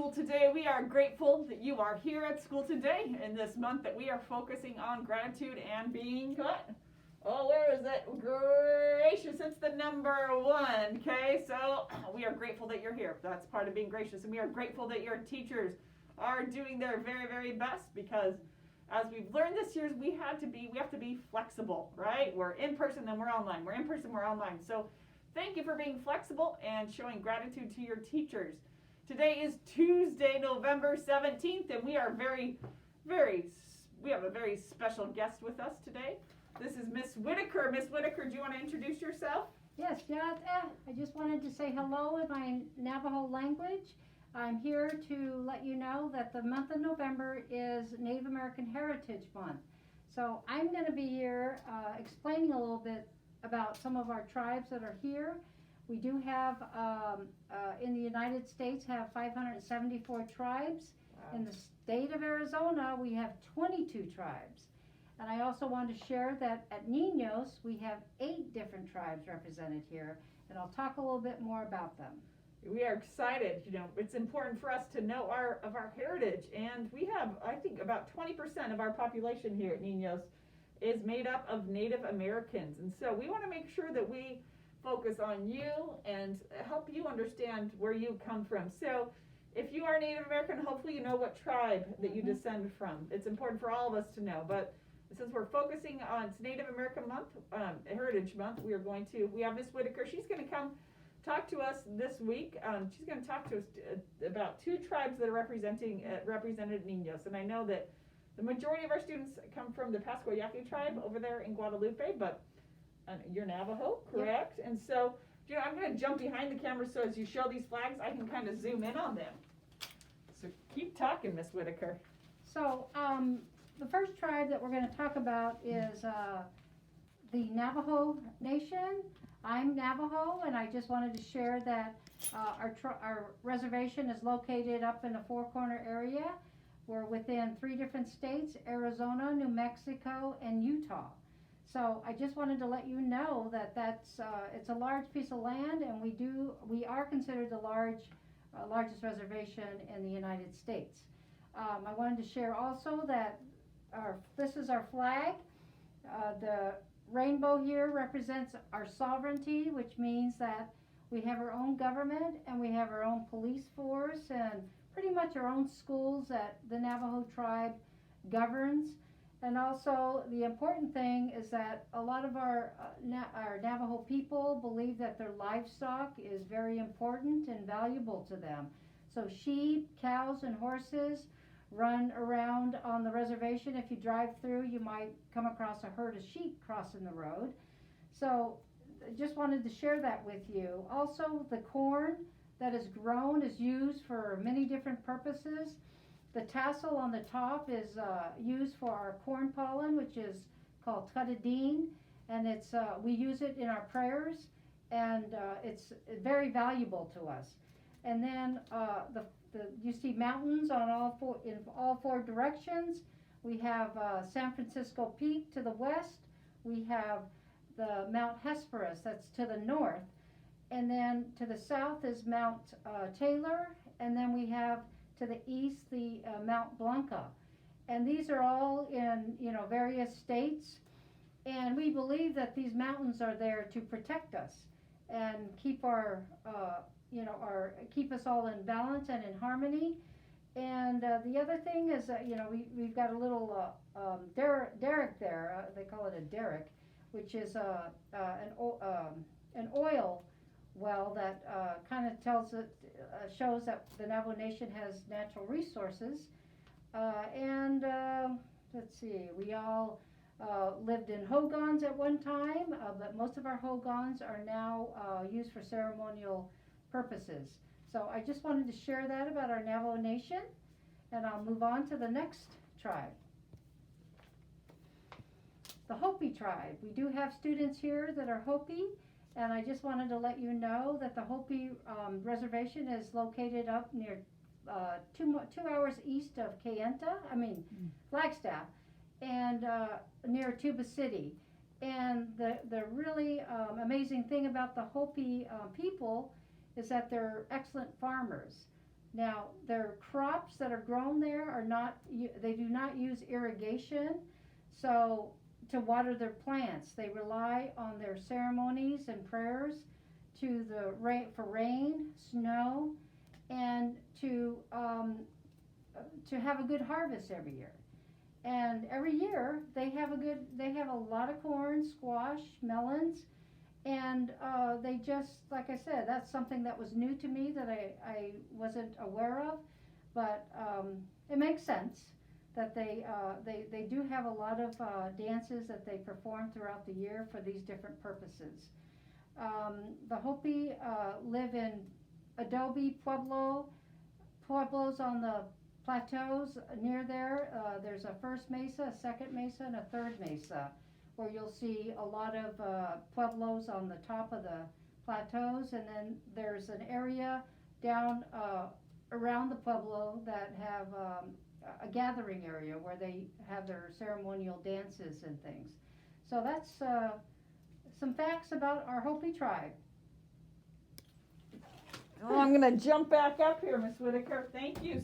school today. We are grateful that you are here at school today in this month that we are focusing on gratitude and being what? Oh, where is it? Gracious. It's the number one. Okay, so we are grateful that you're here. That's part of being gracious. And we are grateful that your teachers are doing their very, very best because as we've learned this year, we have to be flexible, right? We're in person, then we're online. We're in person, we're online. So thank you for being flexible and showing gratitude to your teachers. Today is Tuesday, November 17th, and we have a very special guest with us today. This is Miss Whitaker. Miss Whitaker, do you want to introduce yourself? Yes, I just wanted to say hello in my Navajo language. I'm here to let you know that the month of November is Native American Heritage Month. So I'm going to be here explaining a little bit about some of our tribes that are here. We do have, in the United States, have 574 tribes. Wow. In the state of Arizona, we have 22 tribes. And I also want to share that at Niños, we have 8 different tribes represented here. And I'll talk a little bit more about them. We are excited. You know, it's important for us to know our heritage. And we have, I think, about 20% of our population here at Niños is made up of Native Americans. And so we want to make sure that we focus on you and help you understand where you come from. So if you are Native American, hopefully you know what tribe that you descend from. It's important for all of us to know. But since we're focusing on Native American Month, Heritage Month, we have Miss Whitaker. She's going to come talk to us this week. She's going to talk to us about 2 tribes that are represented at Niños. And I know that the majority of our students come from the Pasco-Yaqui tribe over there in Guadalupe, but you're Navajo, correct? Yep. And so, I'm going to jump behind the camera so as you show these flags, I can kind of zoom in on them. So keep talking, Miss Whitaker. So the first tribe that we're going to talk about is the Navajo Nation. I'm Navajo, and I just wanted to share that our reservation is located up in the Four Corner area. We're within 3 different states, Arizona, New Mexico, and Utah. So I just wanted to let you know that it's a large piece of land, and we are considered the largest reservation in the United States. I wanted to share also that this is our flag. The rainbow here represents our sovereignty, which means that we have our own government and we have our own police force and pretty much our own schools that the Navajo tribe governs. And also the important thing is that a lot of our Navajo people believe that their livestock is very important and valuable to them. So sheep, cows, and horses run around on the reservation. If you drive through, you might come across a herd of sheep crossing the road. So I just wanted to share that with you. Also, the corn that is grown is used for many different purposes. The tassel on the top is used for our corn pollen, which is called tutadine, and we use it in our prayers, and it's very valuable to us. And then you see mountains in all 4 directions. We have San Francisco Peak to the west. We have the Mount Hesperus that's to the north, and then to the south is Mount Taylor, and then we have to the east the Mount Blanca, and these are all in various states, and we believe that these mountains are there to protect us and keep keep us all in balance and in harmony. And the other thing is that we've got a little derrick there. They call it a derrick, which is an oil well that kind of shows that the Navajo Nation has natural resources. Let's see, we all lived in hogans at one time, but most of our hogans are now used for ceremonial purposes. So I just wanted to share that about our Navajo Nation, and I'll move on to the next tribe. The Hopi tribe. We do have students here that are Hopi, and I just wanted to let you know that the Hopi reservation is located up near 2 hours east of Flagstaff, and near Tuba City. And the really amazing thing about the Hopi people is that they're excellent farmers. Now, their crops that are grown there are not, they do not use irrigation, so to water their plants. They rely on their ceremonies and prayers to the rain, for rain, snow, and to have a good harvest every year. And every year they have a lot of corn, squash, melons, and they just, like I said, that's something that was new to me that I wasn't aware of, but it makes sense that they do have a lot of dances that they perform throughout the year for these different purposes. The Hopi live in adobe pueblos on the plateaus near there. There's a first mesa, a second mesa, and a third mesa, where you'll see a lot of pueblos on the top of the plateaus, and then there's an area down around the pueblo that have a gathering area where they have their ceremonial dances and things. So that's some facts about our Hopi tribe. Well, I'm going to jump back up here, Miss Whitaker. Thank you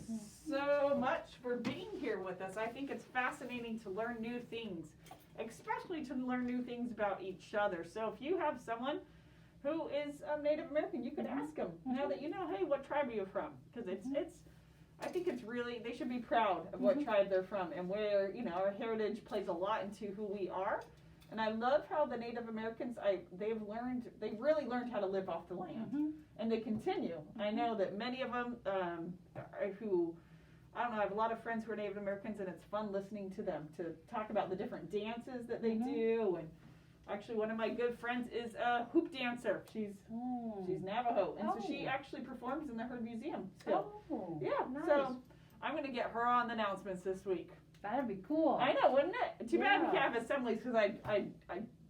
so much for being here with us. I think it's fascinating to learn new things, especially to learn new things about each other. So if you have someone who is a Native American, you could ask them, now that you know, hey, what tribe are you from? Because I think it's really, they should be proud of what tribe they're from, and where, you know, our heritage plays a lot into who we are. And I love how the Native Americans, they've really learned how to live off the land, and they continue. I know that many of them I have a lot of friends who are Native Americans, and it's fun listening to them to talk about the different dances that they do. And actually, one of my good friends is a hoop dancer. She's Navajo, and so she actually performs in the Herd Museum still. Oh, yeah, nice. So I'm going to get her on the announcements this week. That'd be cool. I know, wouldn't it? Too bad we can't have assemblies, because I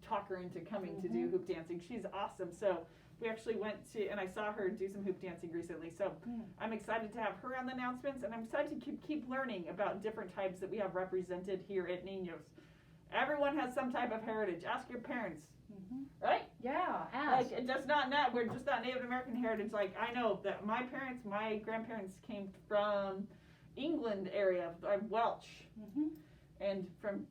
talk her into coming to do hoop dancing. She's awesome. So we actually went to, and I saw her do some hoop dancing recently. So I'm excited to have her on the announcements, and I'm excited to keep learning about different types that we have represented here at Niños. Everyone has some type of heritage. Ask your parents, right? Yeah, ask. Like, we're just not Native American heritage. Like, I know that my grandparents came from England area, Welsh, and from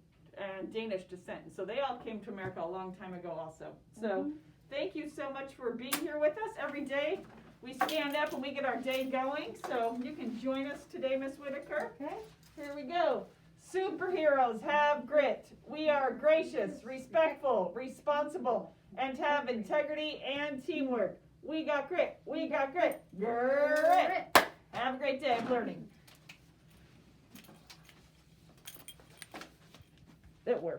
Danish descent. So they all came to America a long time ago also. So thank you so much for being here with us. Every day we stand up and we get our day going. So you can join us today, Miss Whitaker. Okay. Here we go. Superheroes have grit. We are gracious, respectful, responsible, and have integrity and teamwork. We got grit. We got grit. Grit. Have a great day of learning. It worked.